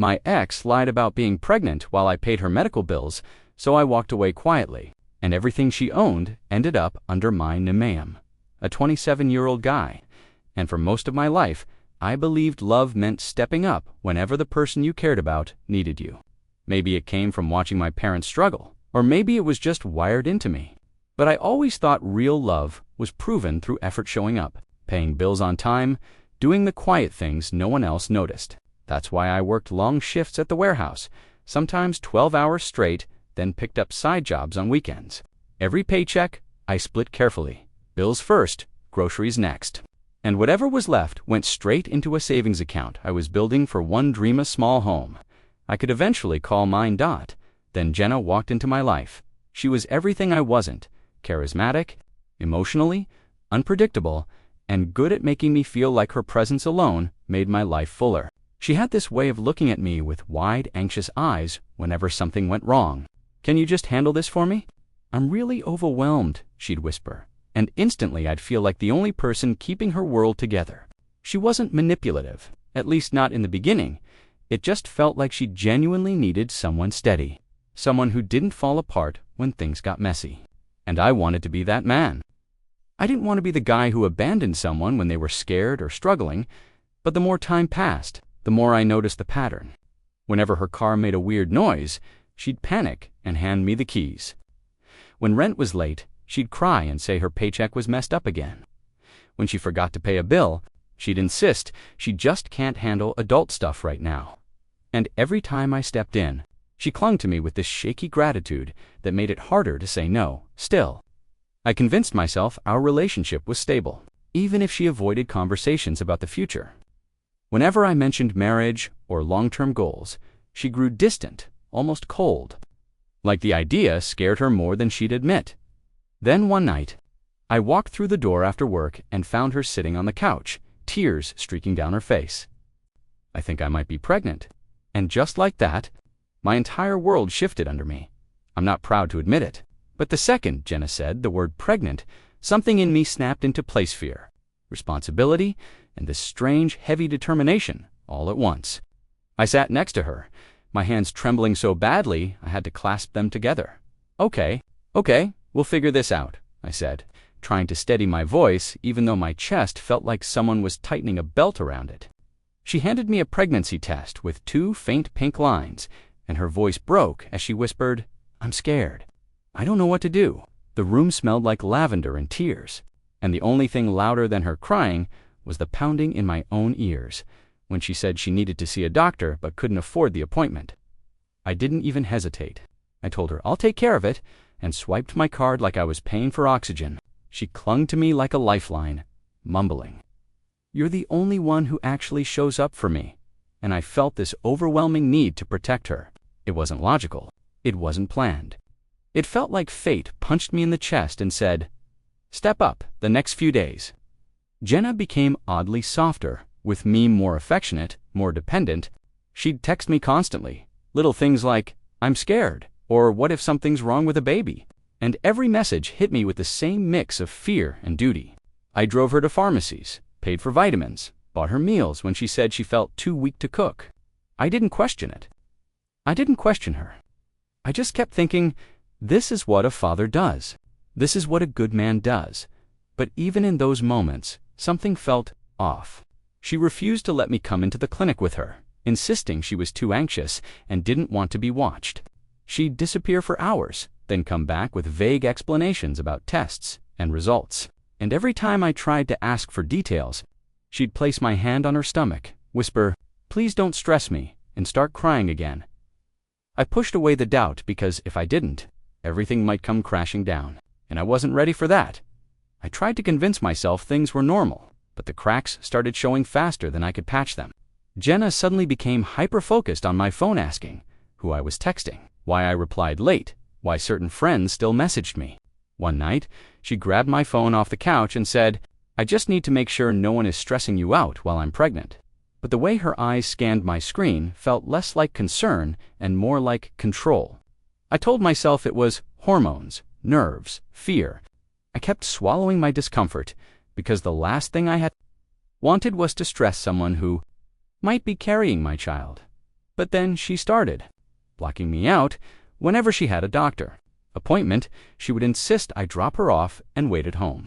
My ex lied about being pregnant while I paid her medical bills, so I walked away quietly, and everything she owned ended up under my name, a 27-year-old guy. And for most of my life, I believed love meant stepping up whenever the person you cared about needed you. Maybe it came from watching my parents struggle, or maybe it was just wired into me. But I always thought real love was proven through effort showing up, paying bills on time, doing the quiet things no one else noticed. That's why I worked long shifts at the warehouse, sometimes 12 hours straight, then picked up side jobs on weekends. Every paycheck, I split carefully. Bills first, groceries next. And whatever was left went straight into a savings account I was building for one dream, a small home I could eventually call mine. Then Jenna walked into my life. She was everything I wasn't: charismatic, emotionally, unpredictable, and good at making me feel like her presence alone made my life fuller. She had this way of looking at me with wide, anxious eyes whenever something went wrong. "Can you just handle this for me? I'm really overwhelmed," she'd whisper. And instantly I'd feel like the only person keeping her world together. She wasn't manipulative, at least not in the beginning. It just felt like she genuinely needed someone steady, someone who didn't fall apart when things got messy. And I wanted to be that man. I didn't want to be the guy who abandoned someone when they were scared or struggling, but the more time passed, the more I noticed the pattern. Whenever her car made a weird noise, she'd panic and hand me the keys. When rent was late, she'd cry and say her paycheck was messed up again. When she forgot to pay a bill, she'd insist she just can't handle adult stuff right now. And every time I stepped in, she clung to me with this shaky gratitude that made it harder to say no. Still, I convinced myself our relationship was stable, even if she avoided conversations about the future. Whenever I mentioned marriage or long-term goals, she grew distant, almost cold, like the idea scared her more than she'd admit. Then one night, I walked through the door after work and found her sitting on the couch, tears streaking down her face. I think I might be pregnant. And just like that, my entire world shifted under me. I'm not proud to admit it, but the second Jenna said the word pregnant, something in me snapped into place: fear, responsibility, and this strange, heavy determination all at once. I sat next to her, my hands trembling so badly I had to clasp them together. Okay, we'll figure this out," I said, trying to steady my voice even though my chest felt like someone was tightening a belt around it. She handed me a pregnancy test with 2 faint pink lines, and her voice broke as she whispered, "I'm scared. I don't know what to do." The room smelled like lavender and tears, and the only thing louder than her crying was the pounding in my own ears when she said she needed to see a doctor but couldn't afford the appointment. I didn't even hesitate. I told her I'll take care of it, and swiped my card like I was paying for oxygen. She clung to me like a lifeline, mumbling, "You're the only one who actually shows up for me." And I felt this overwhelming need to protect her. It wasn't logical. It wasn't planned. It felt like fate punched me in the chest and said, "Step up the next few days." Jenna became oddly softer, with me more affectionate, more dependent. She'd text me constantly, little things like, "I'm scared," or "What if something's wrong with a baby?" And every message hit me with the same mix of fear and duty. I drove her to pharmacies, paid for vitamins, bought her meals when she said she felt too weak to cook. I didn't question it. I didn't question her. I just kept thinking, this is what a father does. This is what a good man does. But even in those moments, something felt off. She refused to let me come into the clinic with her, insisting she was too anxious and didn't want to be watched. She'd disappear for hours, then come back with vague explanations about tests and results. And every time I tried to ask for details, she'd place my hand on her stomach, whisper, "Please don't stress me," and start crying again. I pushed away the doubt because if I didn't, everything might come crashing down, and I wasn't ready for that. I tried to convince myself things were normal, but the cracks started showing faster than I could patch them. Jenna suddenly became hyper-focused on my phone, asking who I was texting, why I replied late, why certain friends still messaged me. One night, she grabbed my phone off the couch and said, "I just need to make sure no one is stressing you out while I'm pregnant." But the way her eyes scanned my screen felt less like concern and more like control. I told myself it was hormones, nerves, fear. I kept swallowing my discomfort because the last thing I had wanted was to stress someone who might be carrying my child. But then she started blocking me out whenever she had a doctor appointment. She would insist I drop her off and wait at home.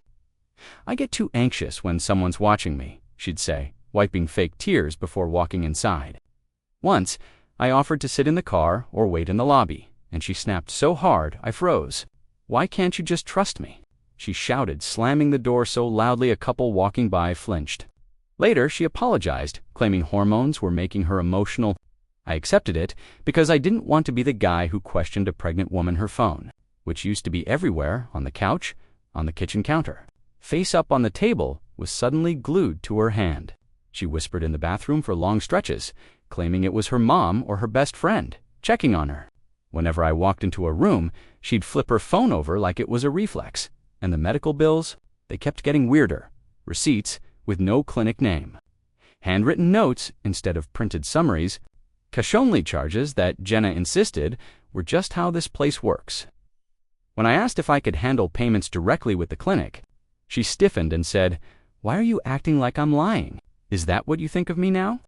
"I get too anxious when someone's watching me," she'd say, wiping fake tears before walking inside. Once, I offered to sit in the car or wait in the lobby, and she snapped so hard I froze. "Why can't you just trust me?" she shouted, slamming the door so loudly a couple walking by flinched. Later, she apologized, claiming hormones were making her emotional. I accepted it because I didn't want to be the guy who questioned a pregnant woman her phone, which used to be everywhere, on the couch, on the kitchen counter. Face up on the table, was suddenly glued to her hand. She whispered in the bathroom for long stretches, claiming it was her mom or her best friend, checking on her. Whenever I walked into a room, she'd flip her phone over like it was a reflex. And the medical bills, they kept getting weirder. Receipts with no clinic name. Handwritten notes instead of printed summaries. Cash-only charges that Jenna insisted were just how this place works. When I asked if I could handle payments directly with the clinic, she stiffened and said, "Why are you acting like I'm lying? Is that what you think of me now?"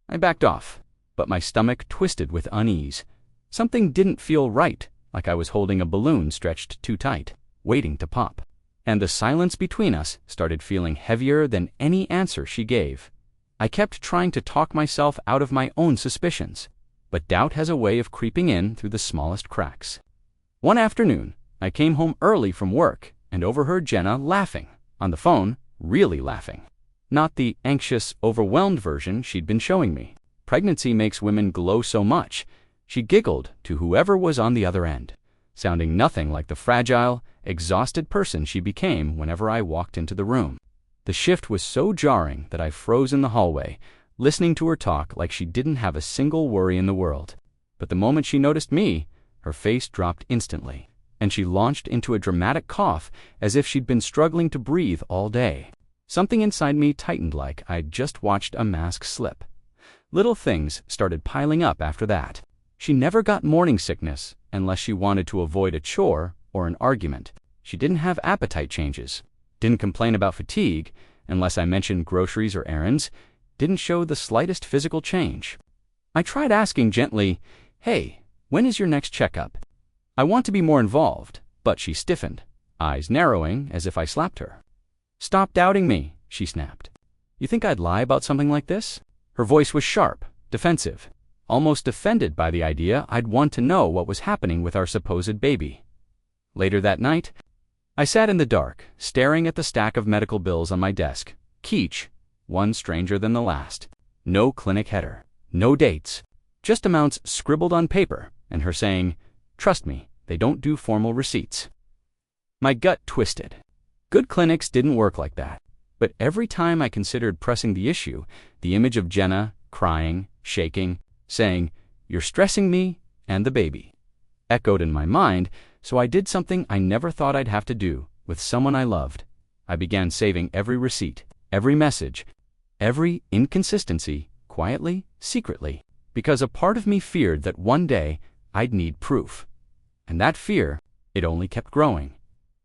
I backed off, but my stomach twisted with unease. Something didn't feel right, like I was holding a balloon stretched too tight, waiting to pop. And the silence between us started feeling heavier than any answer she gave. I kept trying to talk myself out of my own suspicions, but doubt has a way of creeping in through the smallest cracks. One afternoon, I came home early from work and overheard Jenna laughing, on the phone, really laughing. Not the anxious, overwhelmed version she'd been showing me. Pregnancy makes women glow so much. She giggled to whoever was on the other end, sounding nothing like the fragile, exhausted person she became whenever I walked into the room. The shift was so jarring that I froze in the hallway, listening to her talk like she didn't have a single worry in the world. But the moment she noticed me, her face dropped instantly, and she launched into a dramatic cough as if she'd been struggling to breathe all day. Something inside me tightened like I'd just watched a mask slip. Little things started piling up after that. She never got morning sickness unless she wanted to avoid a chore or an argument. She didn't have appetite changes. Didn't complain about fatigue unless I mentioned groceries or errands. Didn't show the slightest physical change. I tried asking gently, "Hey, when is your next checkup? I want to be more involved," but she stiffened, eyes narrowing as if I slapped her. "Stop doubting me," she snapped. "You think I'd lie about something like this?" Her voice was sharp, defensive, almost offended by the idea I'd want to know what was happening with our supposed baby. Later that night, I sat in the dark, staring at the stack of medical bills on my desk, each one stranger than the last. No clinic header, no dates, just amounts scribbled on paper, and her saying, "Trust me, they don't do formal receipts." My gut twisted. Good clinics didn't work like that. But every time I considered pressing the issue, the image of Jenna, crying, shaking, saying, "You're stressing me and the baby," echoed in my mind, so I did something I never thought I'd have to do with someone I loved. I began saving every receipt, every message, every inconsistency, quietly, secretly, because a part of me feared that one day I'd need proof. And that fear, it only kept growing.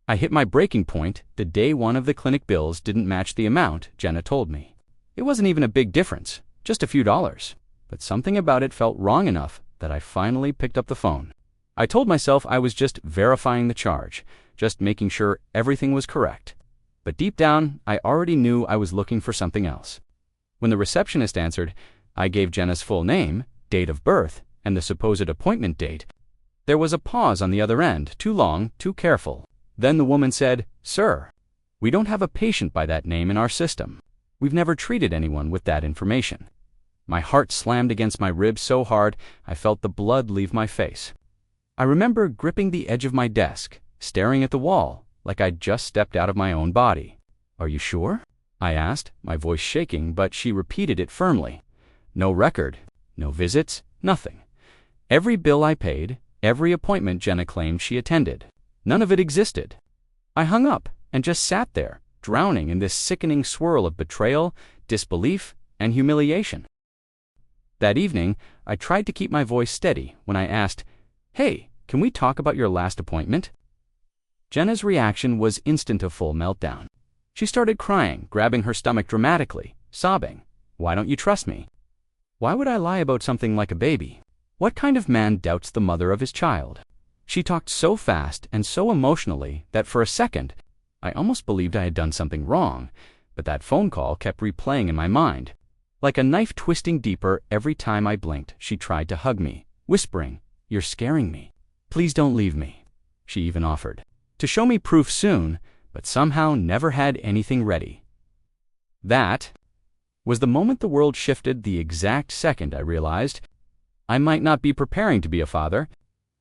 I hit my breaking point the day one of the clinic bills didn't match the amount Jenna told me. It wasn't even a big difference, just a few dollars, but something about it felt wrong enough that I finally picked up the phone. I told myself I was just verifying the charge, just making sure everything was correct. But deep down, I already knew I was looking for something else. When the receptionist answered, I gave Jenna's full name, date of birth, and the supposed appointment date. There was a pause on the other end, too long, too careful. Then the woman said, "Sir, we don't have a patient by that name in our system. We've never treated anyone with that information." My heart slammed against my ribs so hard I felt the blood leave my face. I remember gripping the edge of my desk, staring at the wall, like I'd just stepped out of my own body. "Are you sure?" I asked, my voice shaking, but she repeated it firmly. No record, no visits, nothing. Every bill I paid, every appointment Jenna claimed she attended, none of it existed. I hung up and just sat there, drowning in this sickening swirl of betrayal, disbelief, and humiliation. That evening, I tried to keep my voice steady when I asked, "Hey, can we talk about your last appointment?" Jenna's reaction was instant of full meltdown. She started crying, grabbing her stomach dramatically, sobbing, "Why don't you trust me?" Why would I lie about something like a baby? What kind of man doubts the mother of his child? She talked so fast and so emotionally that for a second, I almost believed I had done something wrong, but that phone call kept replaying in my mind. Like a knife twisting deeper every time I blinked, she tried to hug me, whispering, "You're scaring me. Please don't leave me." She even offered to show me proof soon, but somehow never had anything ready. That was the moment the world shifted. The exact second I realized I might not be preparing to be a father.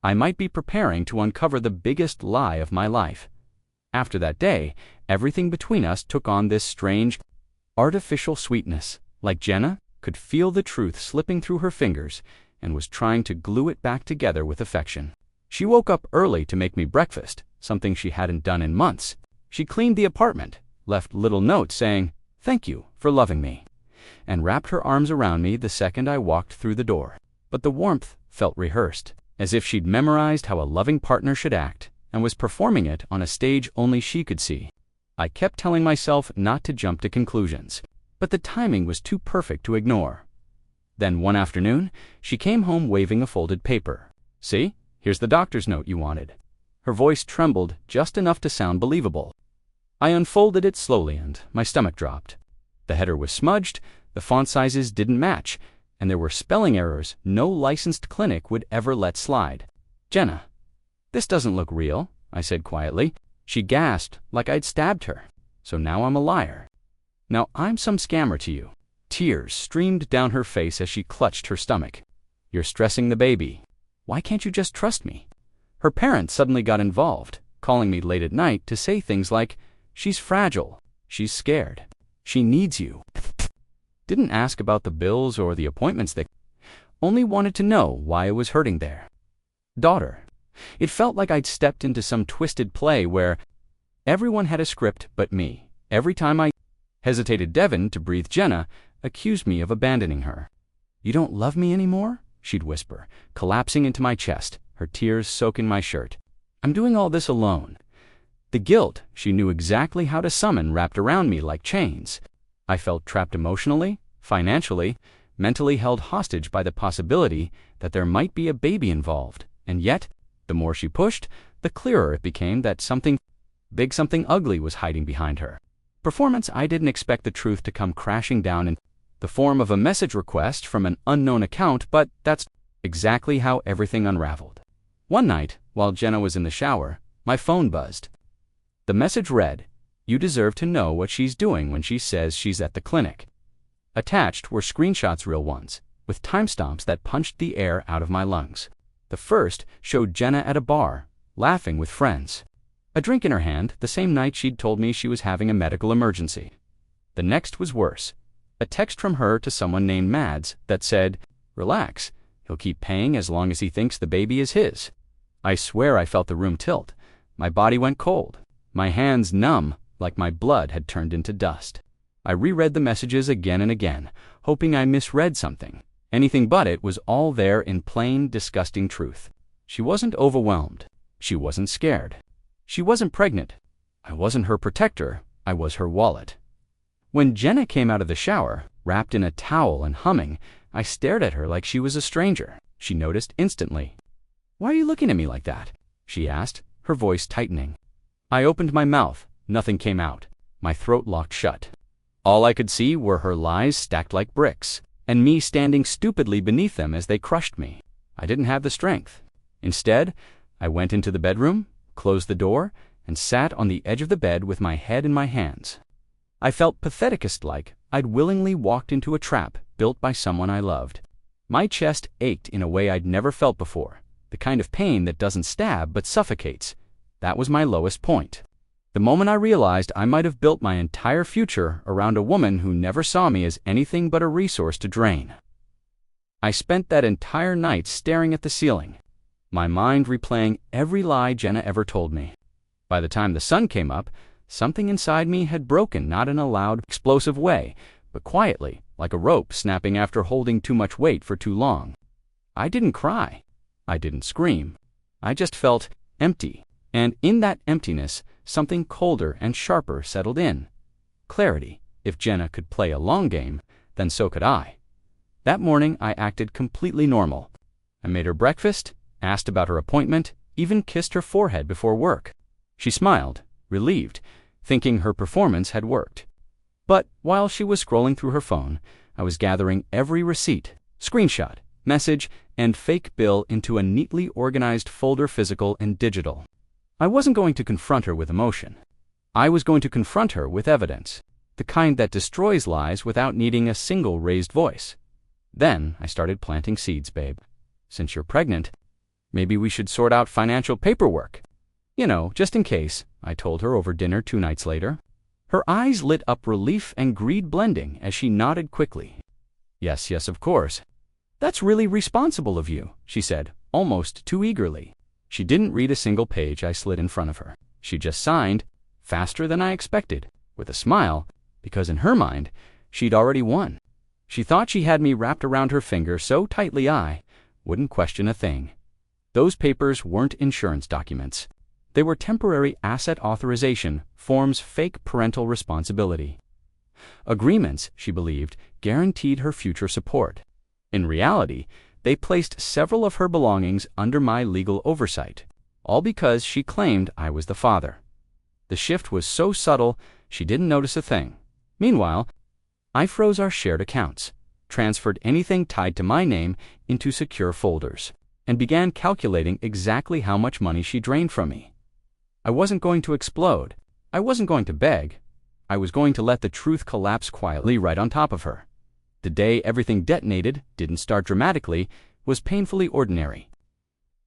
I might be preparing to uncover the biggest lie of my life. After that day, everything between us took on this strange, artificial sweetness, like Jenna could feel the truth slipping through her fingers and was trying to glue it back together with affection. She woke up early to make me breakfast, something she hadn't done in months. She cleaned the apartment, left little notes saying, "Thank you for loving me," and wrapped her arms around me the second I walked through the door. But the warmth felt rehearsed, as if she'd memorized how a loving partner should act and was performing it on a stage only she could see. I kept telling myself not to jump to conclusions, but the timing was too perfect to ignore. Then one afternoon, she came home waving a folded paper. "See, here's the doctor's note you wanted." Her voice trembled just enough to sound believable. I unfolded it slowly and my stomach dropped. The header was smudged, the font sizes didn't match, and there were spelling errors no licensed clinic would ever let slide. "Jenna, this doesn't look real," I said quietly. She gasped like I'd stabbed her. "So now I'm a liar. Now I'm some scammer to you." Tears streamed down her face as she clutched her stomach. "You're stressing the baby. Why can't you just trust me?" Her parents suddenly got involved, calling me late at night to say things like, "She's fragile. She's scared. She needs you." Didn't ask about the bills or the appointments. They only wanted to know why I was hurting there. Daughter. It felt like I'd stepped into some twisted play where everyone had a script but me. Every time I hesitated, Devon, to breathe, Jenna accused me of abandoning her. "You don't love me anymore?" she'd whisper, collapsing into my chest, her tears soaking my shirt. "I'm doing all this alone." The guilt she knew exactly how to summon wrapped around me like chains. I felt trapped emotionally, financially, mentally held hostage by the possibility that there might be a baby involved. And yet, the more she pushed, the clearer it became that something big, something ugly was hiding behind her performance. I didn't expect the truth to come crashing down in the form of a message request from an unknown account, but that's exactly how everything unraveled. One night, while Jenna was in the shower, my phone buzzed. The message read, "You deserve to know what she's doing when she says she's at the clinic." Attached were screenshots, real ones, with timestamps that punched the air out of my lungs. The first showed Jenna at a bar, laughing with friends, a drink in her hand, the same night she'd told me she was having a medical emergency. The next was worse, a text from her to someone named Mads that said, "Relax, he'll keep paying as long as he thinks the baby is his." I swear I felt the room tilt. My body went cold, my hands numb, like my blood had turned into dust. I reread the messages again and again, hoping I misread something. Anything but. It was all there in plain, disgusting truth. She wasn't overwhelmed. She wasn't scared. She wasn't pregnant. I wasn't her protector. I was her wallet. When Jenna came out of the shower, wrapped in a towel and humming, I stared at her like she was a stranger. She noticed instantly. "Why are you looking at me like that?" she asked, her voice tightening. I opened my mouth. Nothing came out. My throat locked shut. All I could see were her lies stacked like bricks, and me standing stupidly beneath them as they crushed me. I didn't have the strength. Instead, I went into the bedroom, closed the door, and sat on the edge of the bed with my head in my hands. I felt patheticest, like I'd willingly walked into a trap built by someone I loved. My chest ached in a way I'd never felt before, the kind of pain that doesn't stab but suffocates. That was my lowest point. The moment I realized I might have built my entire future around a woman who never saw me as anything but a resource to drain. I spent that entire night staring at the ceiling, my mind replaying every lie Jenna ever told me. By the time the sun came up, something inside me had broken, not in a loud, explosive way, but quietly, like a rope snapping after holding too much weight for too long. I didn't cry. I didn't scream. I just felt empty. And in that emptiness, something colder and sharper settled in. Clarity. If Jenna could play a long game, then so could I. That morning, I acted completely normal. I made her breakfast, asked about her appointment, even kissed her forehead before work. She smiled, relieved, thinking her performance had worked. But while she was scrolling through her phone, I was gathering every receipt, screenshot, message, and fake bill into a neatly organized folder, physical and digital. I wasn't going to confront her with emotion. I was going to confront her with evidence, the kind that destroys lies without needing a single raised voice. Then I started planting seeds, babe. Since you're pregnant, maybe we should sort out financial paperwork. You know, just in case, I told her over dinner 2 nights later. Her eyes lit up, relief and greed blending as she nodded quickly. Yes, yes, of course. That's really responsible of you, she said, almost too eagerly. She didn't read a single page I slid in front of her. She just signed, faster than I expected, with a smile, because in her mind, she'd already won. She thought she had me wrapped around her finger so tightly I wouldn't question a thing. Those papers weren't insurance documents. They were temporary asset authorization forms, fake parental responsibility. Agreements, she believed, guaranteed her future support. In reality, they placed several of her belongings under my legal oversight, all because she claimed I was the father. The shift was so subtle, she didn't notice a thing. Meanwhile, I froze our shared accounts, transferred anything tied to my name into secure folders, and began calculating exactly how much money she drained from me. I wasn't going to explode. I wasn't going to beg. I was going to let the truth collapse quietly right on top of her. The day everything detonated, didn't start dramatically, was painfully ordinary.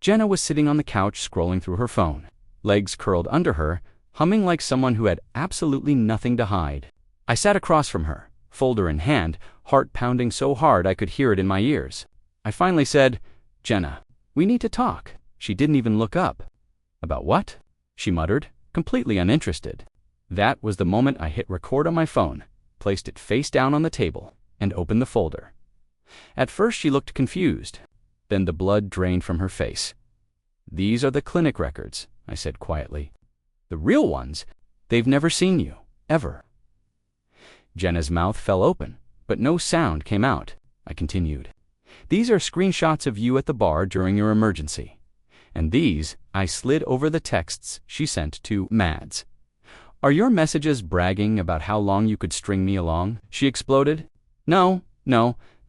Jenna was sitting on the couch scrolling through her phone, legs curled under her, humming like someone who had absolutely nothing to hide. I sat across from her, folder in hand, heart pounding so hard I could hear it in my ears. I finally said, "Jenna, we need to talk." She didn't even look up. "About what?" she muttered, completely uninterested. That was the moment I hit record on my phone, placed it face down on the table, and opened the folder. At first she looked confused. Then the blood drained from her face. "These are the clinic records," I said quietly. "The real ones. They've never seen you, ever." Jenna's mouth fell open, but no sound came out. I continued. "These are screenshots of you at the bar during your emergency. And these, I slid over the texts she sent to Mads. Are your messages bragging about how long you could string me along?" she exploded. No,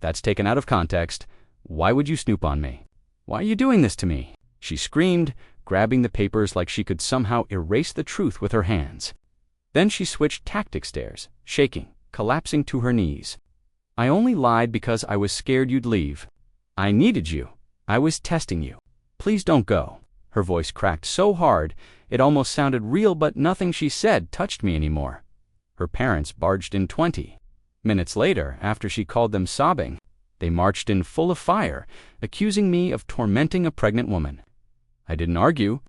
that's taken out of context. Why would you snoop on me? Why are you doing this to me?" she screamed, grabbing the papers like she could somehow erase the truth with her hands. Then she switched tactic stairs, shaking, collapsing to her knees. "I only lied because I was scared you'd leave. I needed you. I was testing you. Please don't go." Her voice cracked so hard, it almost sounded real, but nothing she said touched me anymore. Her parents barged in 20 minutes later, after she called them sobbing. They marched in full of fire, accusing me of tormenting a pregnant woman. I didn't argue.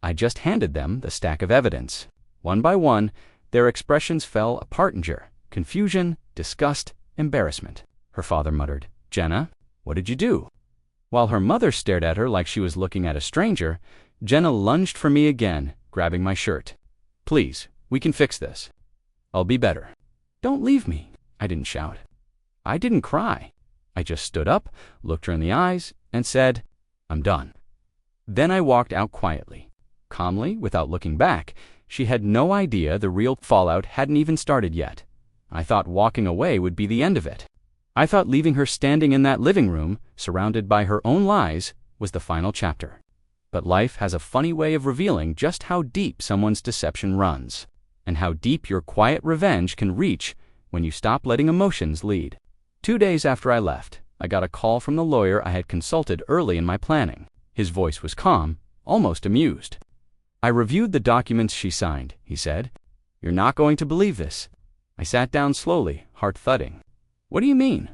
I just handed them the stack of evidence. One by one, their expressions fell apart in confusion, disgust, embarrassment. Her father muttered, "Jenna, what did you do?" While her mother stared at her like she was looking at a stranger, Jenna lunged for me again, grabbing my shirt. "Please, we can fix this. I'll be better." "Don't leave me," I didn't shout. I didn't cry. I just stood up, looked her in the eyes, and said, "I'm done." Then I walked out quietly, calmly, without looking back. She had no idea the real fallout hadn't even started yet. I thought walking away would be the end of it. I thought leaving her standing in that living room, surrounded by her own lies, was the final chapter. But life has a funny way of revealing just how deep someone's deception runs, and how deep your quiet revenge can reach when you stop letting emotions lead. 2 days after I left, I got a call from the lawyer I had consulted early in my planning. His voice was calm, almost amused. "I reviewed the documents she signed," he said. "You're not going to believe this." I sat down slowly, heart thudding. "What do you mean?"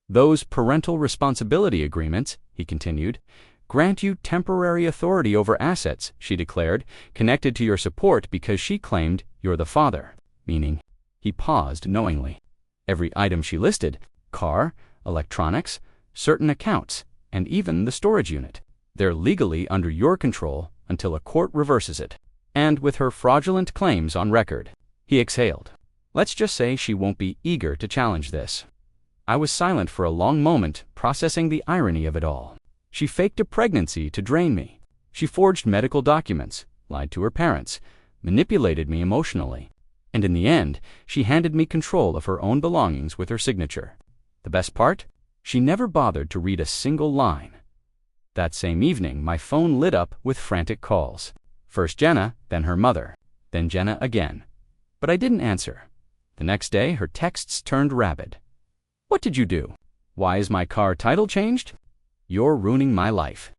"Those parental responsibility agreements," he continued, "grant you temporary authority over assets," she declared, "connected to your support because she claimed you're the father." Meaning, he paused knowingly. Every item she listed, car, electronics, certain accounts, and even the storage unit, they're legally under your control until a court reverses it. And with her fraudulent claims on record, he exhaled. Let's just say she won't be eager to challenge this. I was silent for a long moment, processing the irony of it all. She faked a pregnancy to drain me. She forged medical documents, lied to her parents, manipulated me emotionally. And in the end, she handed me control of her own belongings with her signature. The best part? She never bothered to read a single line. That same evening, my phone lit up with frantic calls. First Jenna, then her mother, then Jenna again. But I didn't answer. The next day, her texts turned rabid. "What did you do? Why is my car title changed? You're ruining my life."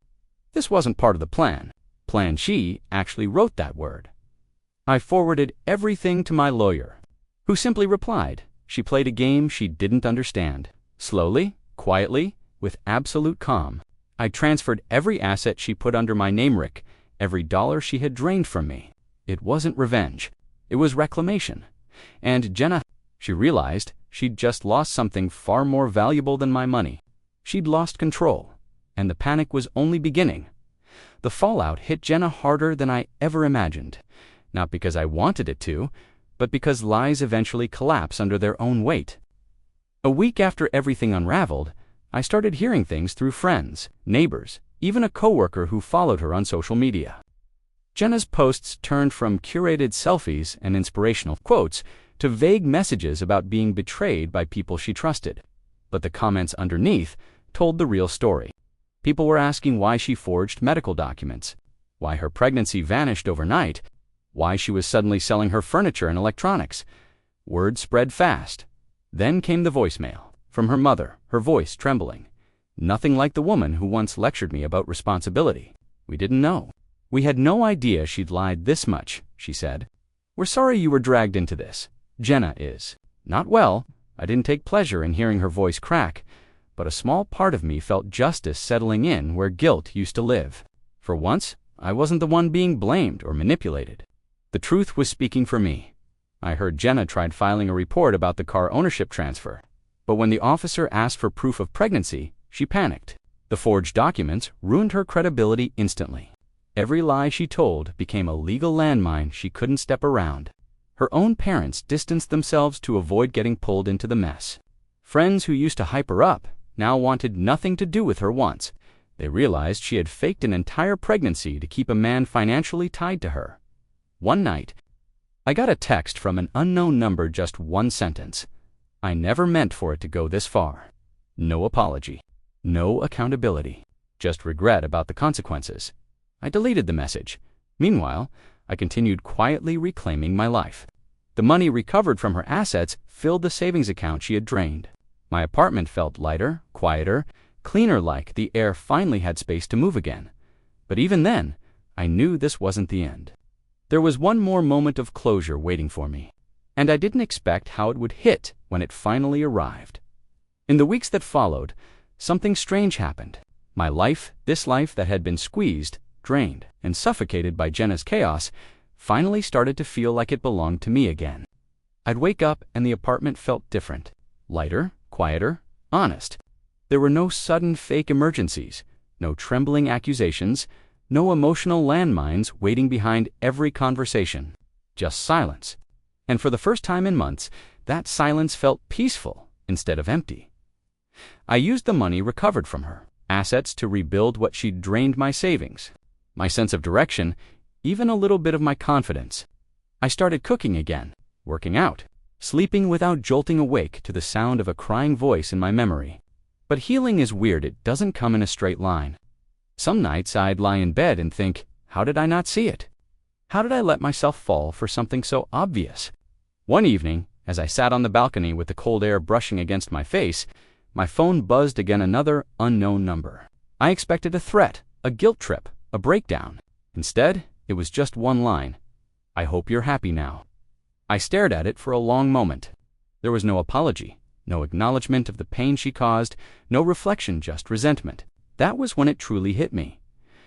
This wasn't part of the plan. Plan she actually wrote that word. I forwarded everything to my lawyer, who simply replied. She played a game she didn't understand. Slowly, quietly, with absolute calm, I transferred every asset she put under my name, Rick, every dollar she had drained from me. It wasn't revenge. It was reclamation. And Jenna, she realized she'd just lost something far more valuable than my money. She'd lost control, and the panic was only beginning. The fallout hit Jenna harder than I ever imagined, not because I wanted it to, but because lies eventually collapse under their own weight. A week after everything unraveled, I started hearing things through friends, neighbors, even a coworker who followed her on social media. Jenna's posts turned from curated selfies and inspirational quotes to vague messages about being betrayed by people she trusted. But the comments underneath told the real story. People were asking why she forged medical documents, why her pregnancy vanished overnight, why she was suddenly selling her furniture and electronics. Word spread fast. Then came the voicemail from her mother, her voice trembling. Nothing like the woman who once lectured me about responsibility. We didn't know. We had no idea she'd lied this much, she said. We're sorry you were dragged into this. Jenna is not well. I didn't take pleasure in hearing her voice crack, but a small part of me felt justice settling in where guilt used to live. For once, I wasn't the one being blamed or manipulated. The truth was speaking for me. I heard Jenna tried filing a report about the car ownership transfer, but when the officer asked for proof of pregnancy, she panicked. The forged documents ruined her credibility instantly. Every lie she told became a legal landmine she couldn't step around. Her own parents distanced themselves to avoid getting pulled into the mess. Friends who used to hype her up now wanted nothing to do with her once. They realized she had faked an entire pregnancy to keep a man financially tied to her. One night, I got a text from an unknown number, just one sentence. I never meant for it to go this far. No apology. No accountability. Just regret about the consequences. I deleted the message. Meanwhile, I continued quietly reclaiming my life. The money recovered from her assets filled the savings account she had drained. My apartment felt lighter, quieter, cleaner, like the air finally had space to move again. But even then, I knew this wasn't the end. There was one more moment of closure waiting for me, and I didn't expect how it would hit when it finally arrived. In the weeks that followed, something strange happened. My life, this life that had been squeezed, drained, and suffocated by Jenna's chaos, finally started to feel like it belonged to me again. I'd wake up and the apartment felt different. Lighter, quieter, honest. There were no sudden fake emergencies, no trembling accusations, no emotional landmines waiting behind every conversation. Just silence. And for the first time in months, that silence felt peaceful instead of empty. I used the money recovered from her, assets to rebuild what she'd drained: my savings, my sense of direction, even a little bit of my confidence. I started cooking again, working out, sleeping without jolting awake to the sound of a crying voice in my memory. But healing is weird. It doesn't come in a straight line. Some nights I'd lie in bed and think, how did I not see it? How did I let myself fall for something so obvious? One evening, as I sat on the balcony with the cold air brushing against my face, my phone buzzed again, another unknown number. I expected a threat, a guilt trip, a breakdown. Instead, it was just one line. I hope you're happy now. I stared at it for a long moment. There was no apology, no acknowledgement of the pain she caused, no reflection, just resentment. That was when it truly hit me.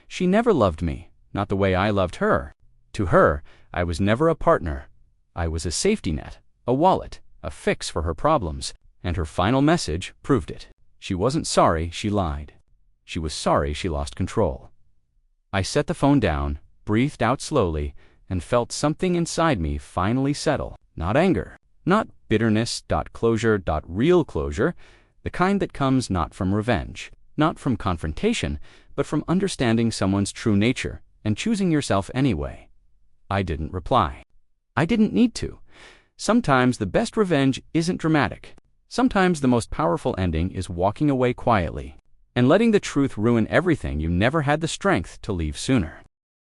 She never loved me, not the way I loved her. To her, I was never a partner. I was a safety net, a wallet, a fix for her problems, and her final message proved it. She wasn't sorry she lied. She was sorry she lost control. I set the phone down, breathed out slowly, and felt something inside me finally settle. Not anger, not bitterness, real closure, The kind that comes not from revenge, not from confrontation, but from understanding someone's true nature and choosing yourself anyway. I didn't reply. I didn't need to. Sometimes the best revenge isn't dramatic. Sometimes the most powerful ending is walking away quietly and letting the truth ruin everything you never had the strength to leave sooner.